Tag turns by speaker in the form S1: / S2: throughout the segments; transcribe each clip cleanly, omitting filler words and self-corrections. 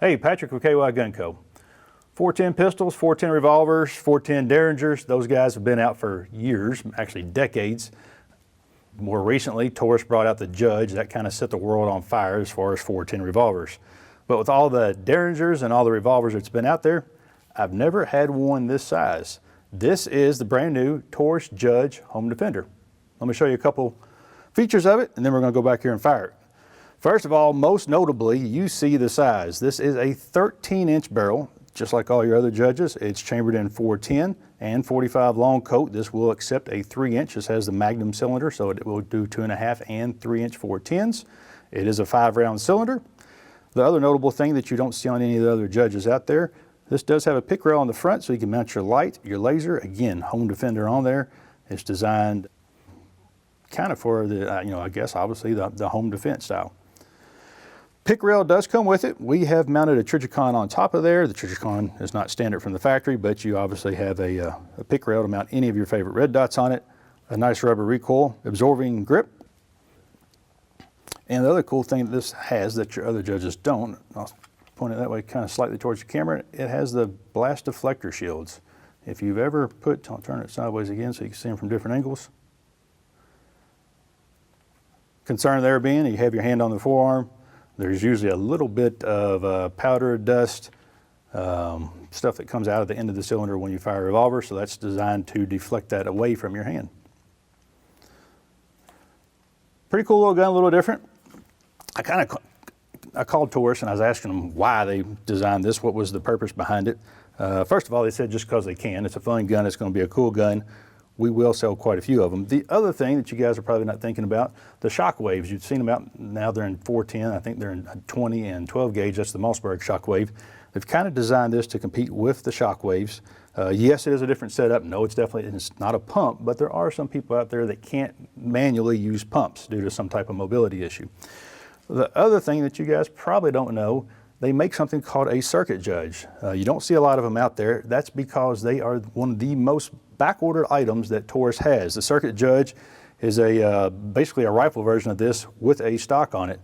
S1: Hey, Patrick with KYGUNCO. 410 pistols, 410 revolvers, 410 Derringers, those guys have been out for years, actually decades. More recently, Taurus brought out the Judge. That kind of set the world on fire as far as 410 revolvers. But with all the Derringers and all the revolvers that's been out there, I've never had one this size. This is the brand new Taurus Judge Home Defender. Let me show you a couple features of it, and then we're going to go back here and fire it. First of all, most notably, you see the size. This is a 13-inch barrel, just like all your other Judges. It's chambered in 410 and 45 long coat. This will accept a 3-inch. This has the Magnum cylinder, so it will do 2.5 and 3-inch 410s. It is a 5-round cylinder. The other notable thing that you don't see on any of the other Judges out there, this does have a pick rail on the front, so you can mount your light, your laser. Again, Home Defender on there. It's designed kind of for the, I guess obviously the home defense style. Pick rail does come with it. We have mounted a Trijicon on top of there. The Trijicon is not standard from the factory, but you obviously have a pick rail to mount any of your favorite red dots on it. A nice rubber recoil absorbing grip. And the other cool thing that this has that your other Judges don't, I'll point it that way kind of slightly towards the camera, it has the blast deflector shields. If you've ever I'll turn it sideways again so you can see them from different angles. Concern there being, you have your hand on the forearm. There's usually a little bit of powder, dust, stuff that comes out of the end of the cylinder when you fire a revolver, so that's designed to deflect that away from your hand. Pretty cool little gun, a little different. I called Taurus and I was asking them why they designed this, what was the purpose behind it. First of all, they said just because they can. It's a fun gun, it's going to be a cool gun. We will sell quite a few of them. The other thing that you guys are probably not thinking about, the shockwave. You've seen them out now, they're in 410, I think they're in 20 and 12 gauge, that's the Mossberg shockwave. They've kind of designed this to compete with the shockwaves. Yes, it is a different setup. No, it's not a pump, but there are some people out there that can't manually use pumps due to some type of mobility issue. The other thing that you guys probably don't know, they make something called a circuit judge. You don't see a lot of them out there. That's because they are one of the most back-ordered items that Taurus has. The circuit judge is basically a rifle version of this with a stock on it.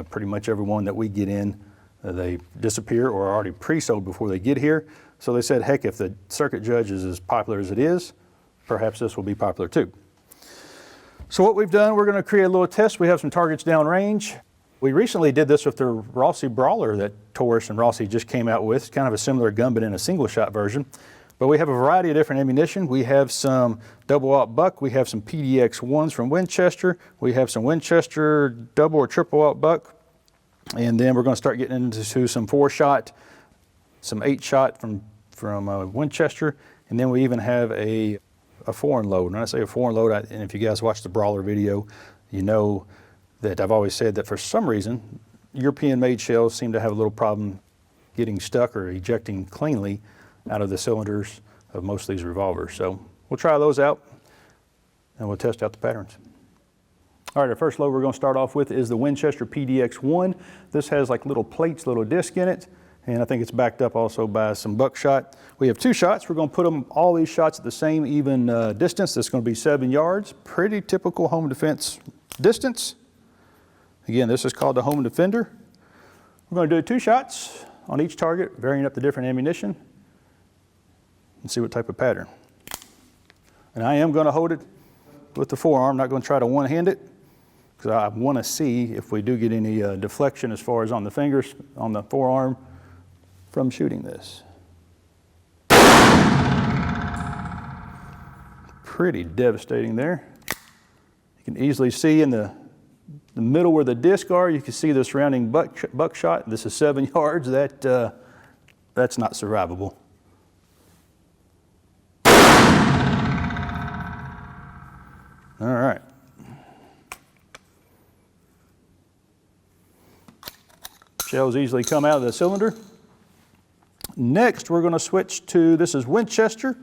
S1: Pretty much every one that we get in, they disappear or are already pre-sold before they get here. So they said, heck, if the circuit judge is as popular as it is, perhaps this will be popular too. So what we've done, we're going to create a little test. We have some targets downrange. We recently did this with the Rossi Brawler that Taurus and Rossi just came out with. It's kind of a similar gun, but in a single shot version. But we have a variety of different ammunition. We have some double-aught buck. We have some PDX-1s from Winchester. We have some Winchester double or triple-aught buck. And then we're going to start getting into some 4-shot, some 8-shot from Winchester. And then we even have a foreign load. When I say a foreign load, and if you guys watch the Brawler video, you know that I've always said that for some reason, European-made shells seem to have a little problem getting stuck or ejecting cleanly out of the cylinders of most of these revolvers. So we'll try those out and we'll test out the patterns. All right, our first load we're going to start off with is the Winchester PDX-1. This has like little plates, little disc in it, and I think it's backed up also by some buckshot. We have 2 shots. We're going to put all these shots at the same even distance. That's going to be 7 yards. Pretty typical home defense distance. Again, this is called the Home Defender. We're going to do 2 shots on each target, varying up the different ammunition, and see what type of pattern. And I am going to hold it with the forearm, I'm not going to try to one-hand it, because I want to see if we do get any deflection as far as on the fingers, on the forearm, from shooting this. Pretty devastating there. You can easily see in the middle where the discs are, you can see the surrounding buckshot. This is 7 yards. That's not survivable. All right. Shells easily come out of the cylinder. Next, we're going to switch to, this is Winchester.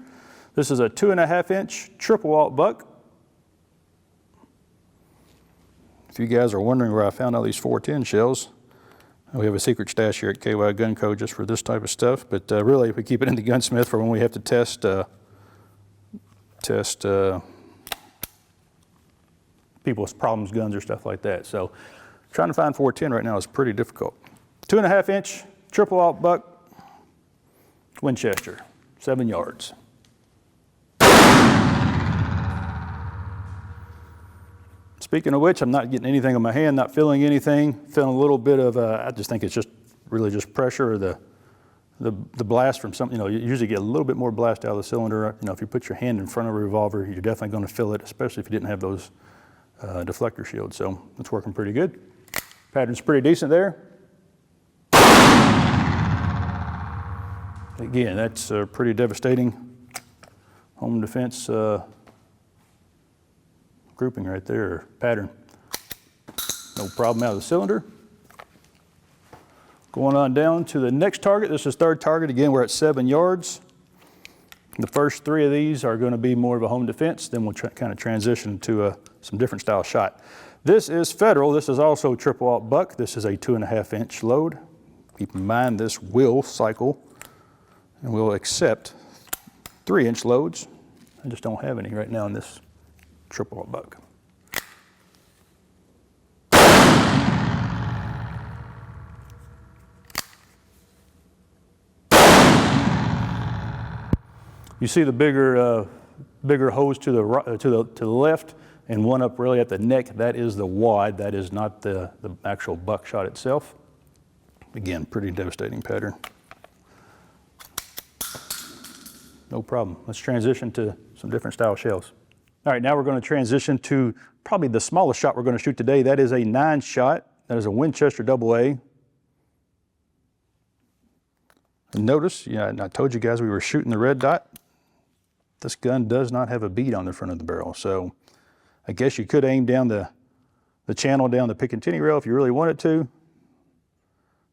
S1: This is a 2.5-inch triple-aught buck. If you guys are wondering where I found all these 410 shells, we have a secret stash here at KYGUNCO just for this type of stuff. But really, we keep it in the gunsmith for when we have to test people's problems, guns or stuff like that. So trying to find 410 right now is pretty difficult. 2.5 inch triple alt buck Winchester, 7 yards. Speaking of which, I'm not getting anything on my hand, not feeling anything, feeling a little bit of, I just think it's just really just pressure or the blast from something. You usually get a little bit more blast out of the cylinder. If you put your hand in front of a revolver, you're definitely going to feel it, especially if you didn't have those deflector shields. So it's working pretty good. Pattern's pretty decent there. Again, that's a pretty devastating home defense grouping right there, or pattern. No problem out of the cylinder. Going on down to the next target. This is third target. Again, we're at 7 yards. The first 3 of these are going to be more of a home defense. Then we'll kind of transition to some different style shot. This is Federal. This is also triple alt buck. This is a 2.5 inch load. Keep in mind this will cycle and will accept 3 inch loads. I just don't have any right now in this triple alt buck. You see the bigger hose to the right, to the left, and one up really at the neck. That is the wad. That is not the actual buckshot itself. Again, pretty devastating pattern. No problem. Let's transition to some different style shells. All right, now we're going to transition to probably the smallest shot we're going to shoot today. That is a 9 shot. That is a Winchester AA. And notice, I told you guys we were shooting the red dot. This gun does not have a bead on the front of the barrel, so I guess you could aim down the channel down the Picatinny rail if you really wanted to.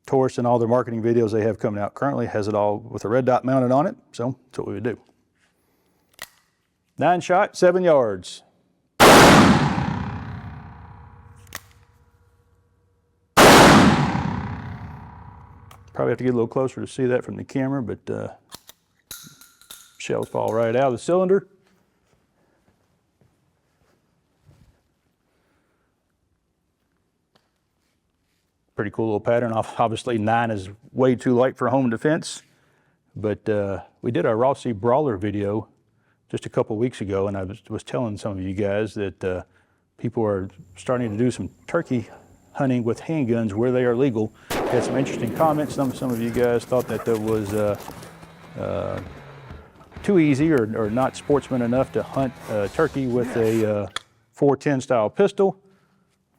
S1: Taurus and all their marketing videos they have coming out currently has it all with a red dot mounted on it, so that's what we would do. 9 shot, 7 yards. Probably have to get a little closer to see that from the camera, but shells fall right out of the cylinder. Pretty cool little pattern. Obviously 9 is way too light for home defense, but we did our Rossi Brawler video just a couple weeks ago, and I was telling some of you guys that people are starting to do some turkey hunting with handguns where they are legal. Had some interesting comments. Some of you guys thought that was too easy or not sportsman enough to hunt turkey with a 410 style pistol.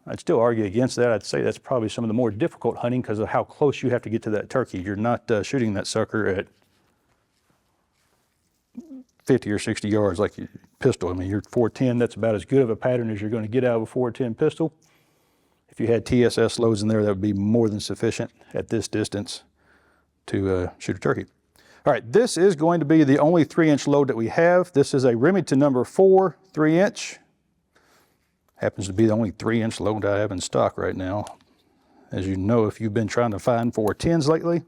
S1: I'd still argue against that. I'd say that's probably some of the more difficult hunting because of how close you have to get to that turkey. You're not shooting that sucker at 50 or 60 yards like your pistol. I mean, your 410, that's about as good of a pattern as you're going to get out of a 410 pistol. If you had TSS loads in there, that would be more than sufficient at this distance to shoot a turkey. All right, this is going to be the only 3-inch load that we have. This is a Remington number 4 3-inch. Happens to be the only 3-inch load I have in stock right now. As you know, if you've been trying to find 410s lately,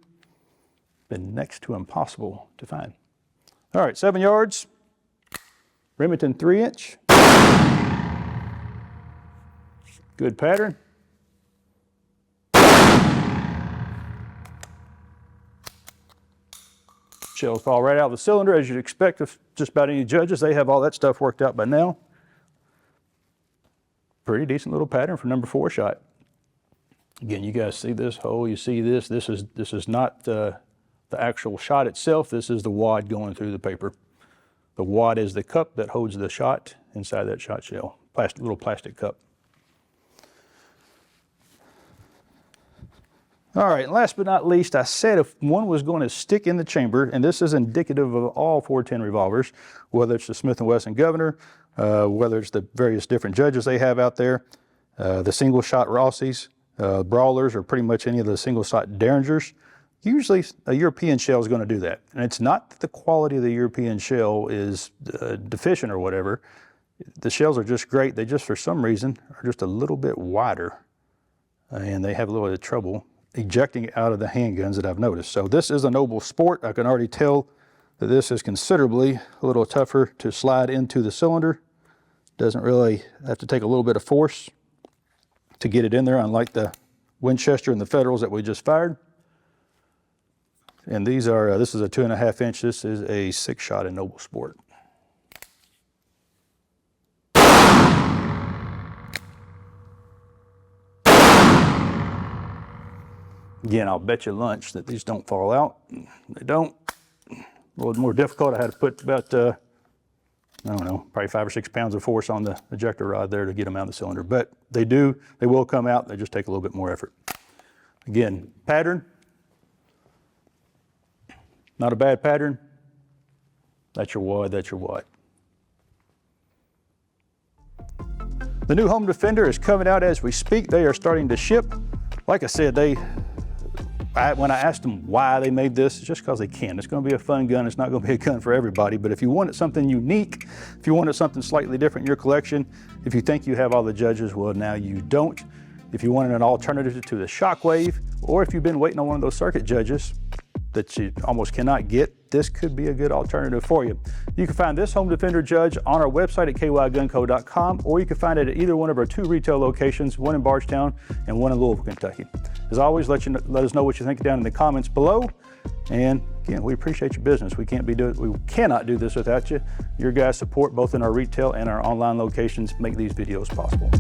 S1: been next to impossible to find. All right, 7 yards, Remington 3-inch. Good pattern. Shells fall right out of the cylinder, as you'd expect of just about any judges. They have all that stuff worked out by now. Pretty decent little pattern for number 4 shot. Again, you guys see this hole, you see this. This is not the actual shot itself. This is the wad going through the paper. The wad is the cup that holds the shot inside that shot shell. Little plastic cup. All right, and last but not least, I said if one was going to stick in the chamber, and this is indicative of all 410 revolvers, whether it's the Smith & Wesson Governor, whether it's the various different judges they have out there, the single-shot Rossies, Brawlers, or pretty much any of the single-shot Derringers. Usually a European shell is going to do that. And it's not that the quality of the European shell is deficient or whatever. The shells are just great. They just, for some reason, are just a little bit wider. And they have a little bit of trouble ejecting out of the handguns that I've noticed. So this is a Noble Sport. I can already tell that this is considerably a little tougher to slide into the cylinder Doesn't really have to take a little bit of force to get it in there, unlike the Winchester and the Federals that we just fired. And these are, this is a 2.5 inch, this is a 6-shot in Noble Sport. Again, I'll bet you lunch that these don't fall out. They don't. A little more difficult. I had to put about, I don't know, probably 5 or 6 pounds of force on the ejector rod there to get them out of the cylinder. But they do, they will come out. They just take a little bit more effort. Again, pattern. Not a bad pattern. That's your wad, that's your wad. The new Home Defender is coming out as we speak. They are starting to ship. Like I said, when I asked them why they made this, it's just because they can. It's going to be a fun gun. It's not going to be a gun for everybody, but if you wanted something unique, if you wanted something slightly different in your collection, if you think you have all the judges, well, now you don't. If you wanted an alternative to the Shockwave, or if you've been waiting on one of those circuit judges that you almost cannot get, this could be a good alternative for you. You can find this Home Defender judge on our website at KYGUNCO.com, or you can find it at either one of our 2 retail locations, one in Bardstown and one in Louisville, Kentucky. As always, let us know what you think down in the comments below. And again, we appreciate your business. We cannot do this without you. Your guys' support, both in our retail and our online locations, make these videos possible.